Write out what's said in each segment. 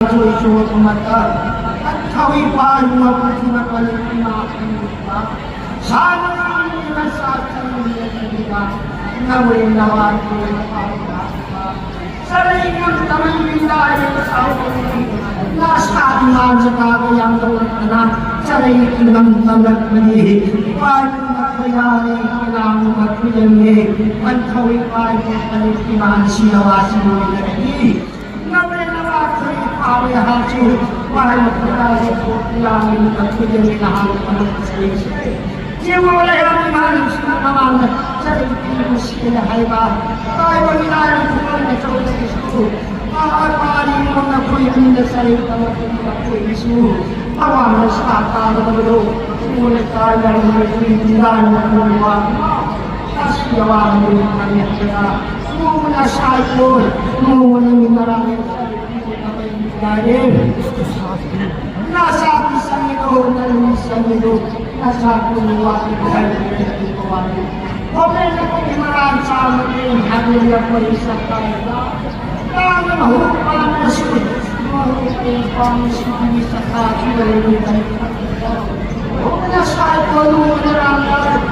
Susunod mata at kawipan mo ang sinapalit ng mga kanila. Sana ang mga sa ating mga kanila na walang nawan ko ng pagkakita. Sa rin ang tamang bindahin sa ating nasa ating mga sa kagayang gawin na sa rin ang tamang manihi. Paano magbayari kailangan magpilami at kawipan mo palipinan sinawasin mo ng kanila. Awe hasil wahai perkara yang terjadi dalam manusia. Jiwa oleh yang mana semua saya mesti haiba. Kau mengenal Tuhan itu itu. Apa yang mengakui anda saya tahu mengakui Yesus. Awal sata betul. Mulai kaya menginginkan menguat. Kasih awal mengenai saya. Semua saya pun mau mengenal nasa isang ito, isang ito, nasa kuluwa, okay na kung imaraan sa amin, hanggang na po isang tayo. Kaya mahupan na siya, mahupan siya sa kakilala nila. Kung nasa ito, lumarangan,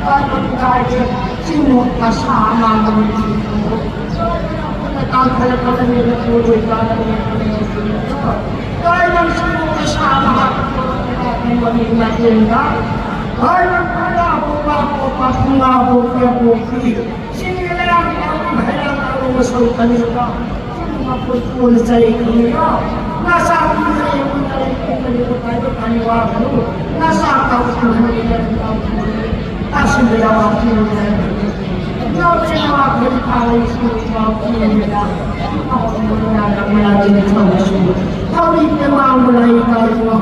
at pagkaya, sinong kasama ng dito. Nagkakalat nila tuloy ka na nila. Dahil ang sinong kasama ating maging na, ay magpalabo papungabo kaya buki. Sinilang ang halang ang sa kanila. Sino mapulpul sa ikinila. Nasa akin na yung nalipin tayo kaniwago. Nasa akin na yung kasi nila nila. No, sinawa ko yung kaway sa nila. Ako muna lang mula din ito na siya. Kawin na mga mula yung tayo.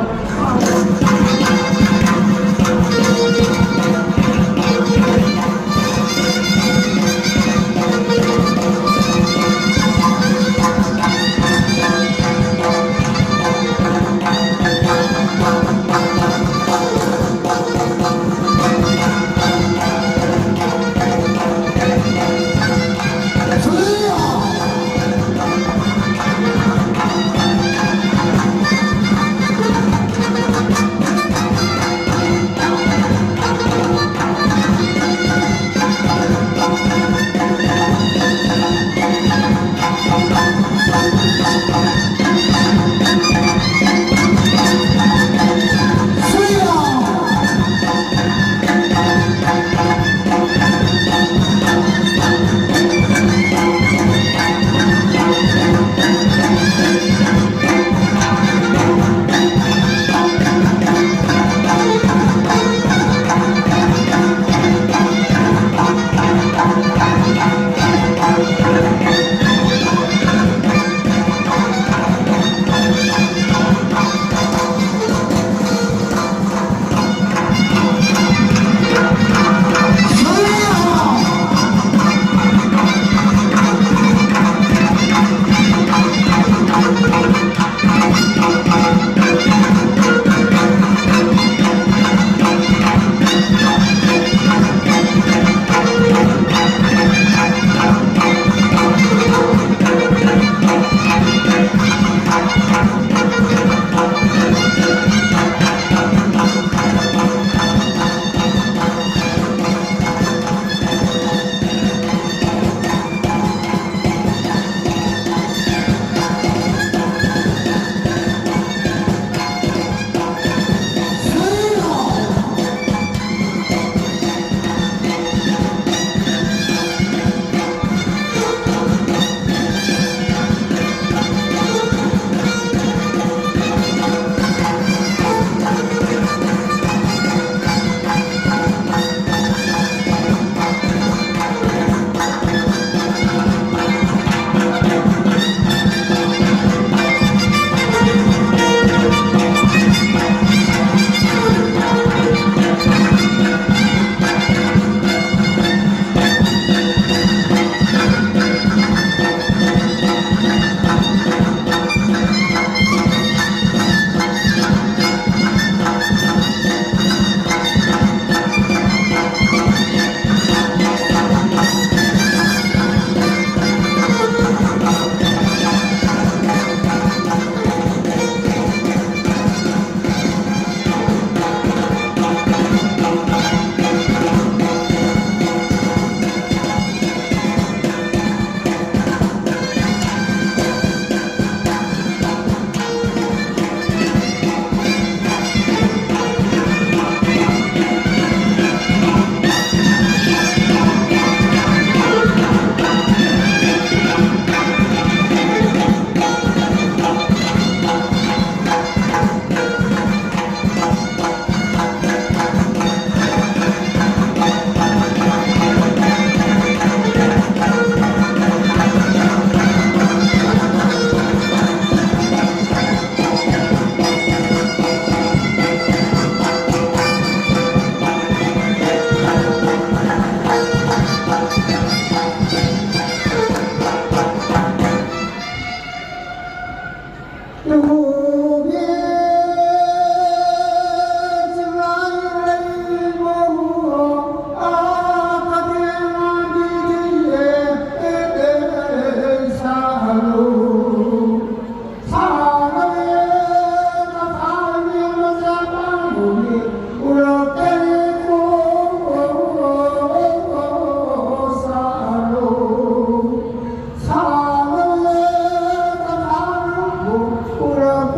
Pura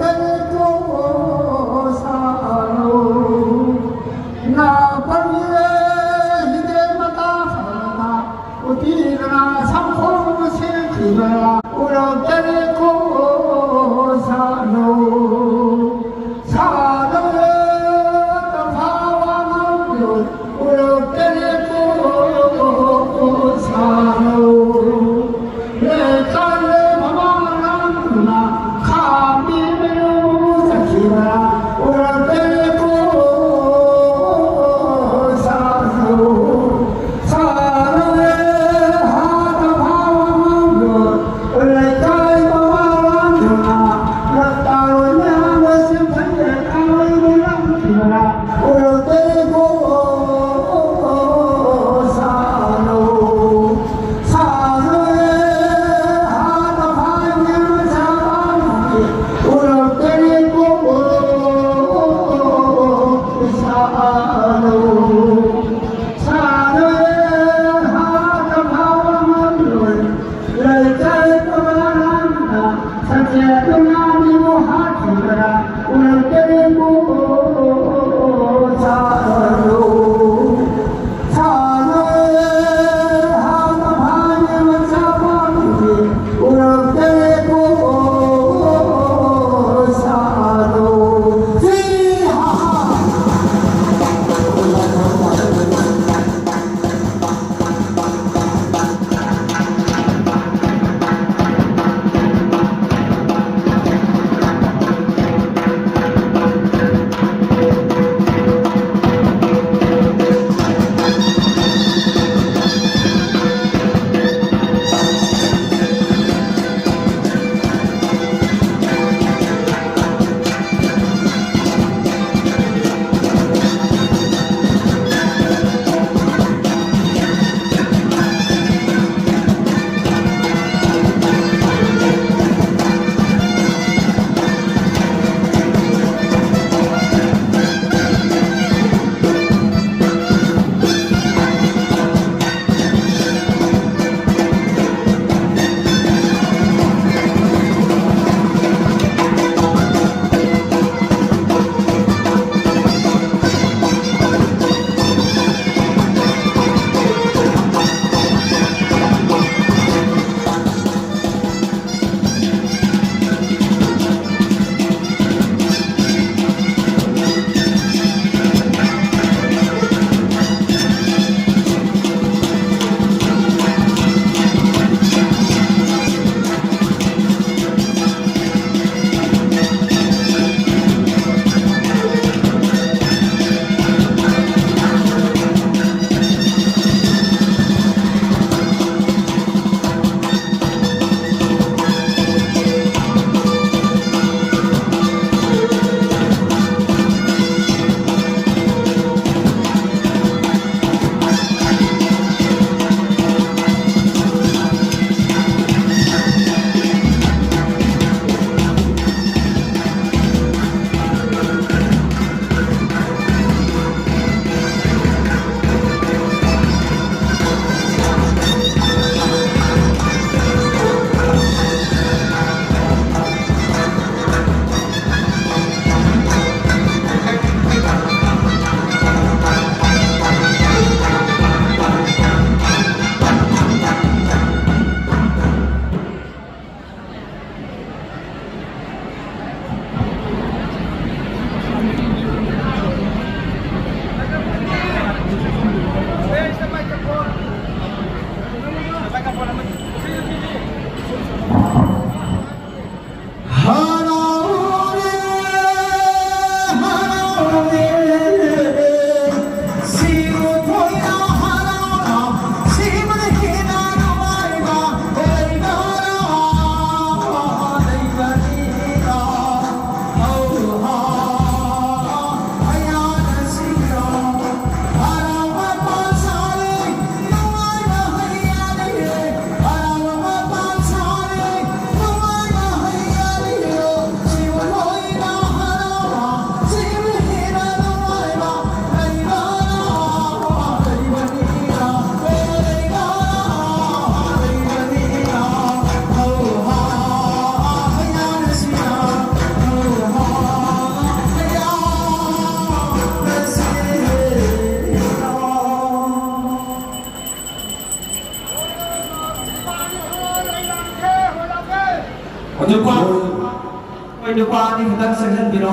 ꯅꯨꯄꯥꯅꯤ ꯈꯤꯇꯪ ꯆꯪꯁꯤꯟꯕꯤꯔꯣ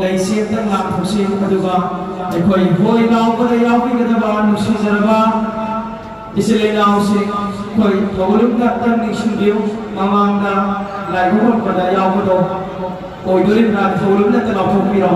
ꯂꯩꯁꯤ ꯑꯝꯇꯪ ꯂꯥꯛꯊꯣꯛꯁꯤ ꯑꯗꯨꯒ ꯑꯩꯈꯣꯏ ꯍꯣꯏ ꯂꯥꯎꯕꯗ ꯌꯥꯎꯕꯤꯒꯗꯕ ꯅꯨꯡꯁꯤꯖꯔꯕ ꯏꯆꯤꯜ ꯏꯅꯥꯎꯁꯤꯡ ꯑꯩꯈꯣꯏ ꯊꯧꯒꯜꯂꯨꯝꯗ ꯑꯝꯇꯪ ꯅꯤꯡꯁꯤꯡꯕꯤꯌꯨ ꯃꯃꯥꯡꯗ ꯂꯥꯏ ꯈꯨꯔꯨꯝꯕꯗ ꯌꯥꯎꯕꯗꯣ ꯑꯣꯏꯗꯣꯔꯤꯕ꯭ꯔꯥ ꯊꯧꯒꯜꯂꯨꯝꯗ ꯑꯝꯇ ꯂꯥꯎꯊꯣꯛꯄꯤꯔꯣ.